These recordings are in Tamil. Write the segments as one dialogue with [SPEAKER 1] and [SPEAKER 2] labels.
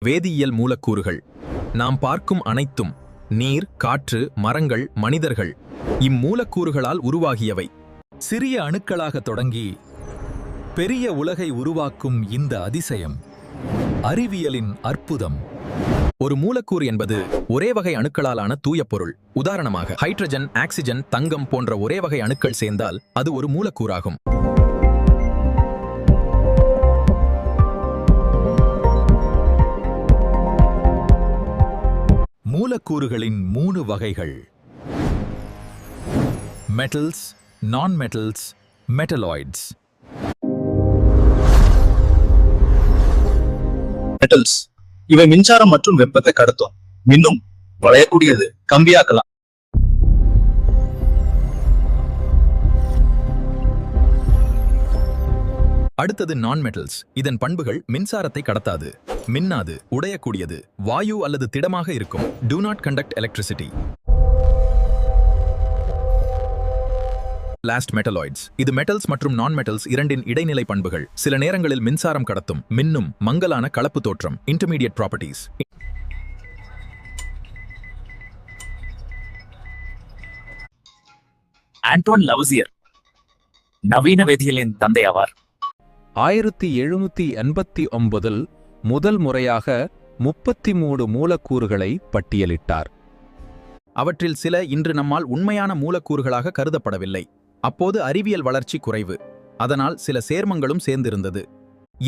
[SPEAKER 1] வேதியியல் மூலக்கூறுகள். நாம் பார்க்கும் அனைத்தும் நீர், காற்று, மரங்கள், மனிதர்கள் இம்மூலக்கூறுகளால் உருவாகியவை.
[SPEAKER 2] சிறிய அணுக்களாக தொடங்கி பெரிய உலகை உருவாக்கும் இந்த அதிசயம் அறிவியலின் அற்புதம்.
[SPEAKER 1] ஒரு மூலக்கூறு என்பது ஒரே வகை அணுக்களாலான தூய பொருள். உதாரணமாக ஹைட்ரஜன், ஆக்சிஜன், தங்கம் போன்ற ஒரே வகை அணுக்கள் சேர்ந்தால் அது ஒரு மூலக்கூறாகும்.
[SPEAKER 2] மூலக்கூறுகளின் 3 வகைகள்: மெட்டல்ஸ், நான் மெட்டல்ஸ், மெட்டலாய்ட்ஸ்.
[SPEAKER 3] மெட்டல்ஸ் இவை மின்சாரம் மற்றும் வெப்பத்தை கடத்தும். மின்னும், வளையக்கூடியது, கம்பியாக்கலாம்.
[SPEAKER 1] அடுத்தது நான் மெட்டல்ஸ். இதன் பண்புகள் மின்சாரத்தை கடத்தாது, மின்னாது, உடையக்கூடியது, வாயு அல்லது திடமாக இருக்கும். Do not conduct electricity. Last metalloids. இது மெட்டல்ஸ் மற்றும் நான் மெட்டல்ஸ் இரண்டின் இடைநிலை பண்புகள். சில நேரங்களில் மின்சாரம் கடத்தும், மின்னும், மங்கலான கலப்பு தோற்றம். Intermediate properties.
[SPEAKER 4] ஆண்டோன் லவுசியர் நவீன வேதியியலின் தந்தை ஆவார்.
[SPEAKER 5] 1789 முதல் முறையாக 33 மூலக்கூறுகளை பட்டியலிட்டார்.
[SPEAKER 1] அவற்றில் சில இன்று நம்மால் உண்மையான மூலக்கூறுகளாக கருதப்படவில்லை. அப்போது அறிவியல் வளர்ச்சி குறைவு. அதனால் சில சேர்மங்களும் சேர்ந்திருந்தது.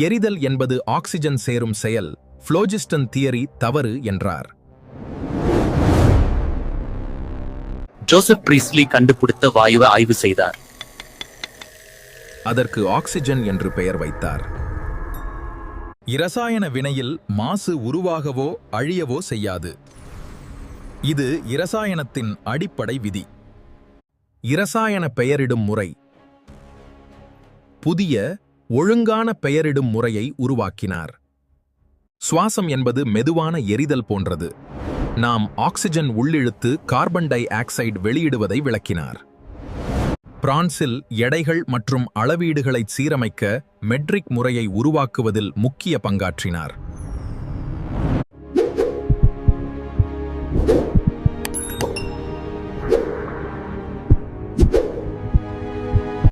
[SPEAKER 1] எரிதல் என்பது ஆக்சிஜன் சேரும் செயல். புளோஜிஸ்டன் தியரி தவறு என்றார்.
[SPEAKER 4] ஜோசப் பிரீஸ்லி கண்டுபிடித்த வாயுவை ஆய்வு செய்தார்.
[SPEAKER 1] அதற்கு ஆக்சிஜன் என்று பெயர் வைத்தார். இரசாயன வினையில் மாசு உருவாகவோ அழியவோ செய்யாது. இது இரசாயனத்தின் அடிப்படை விதி. இரசாயன பெயரிடும் முறை. புதிய, ஒழுங்கான பெயரிடும் முறையை உருவாக்கினார். சுவாசம் என்பது மெதுவான எரிதல் போன்றது. நாம் ஆக்சிஜன் உள்ளிழுத்து கார்பன் டை ஆக்சைடு வெளியிடுவதை விளக்கினார். பிரான்சில் எடைகள் மற்றும் அளவீடுகளை சீரமைக்க மெட்ரிக் முறையை உருவாக்குவதில் முக்கிய பங்காற்றினார்.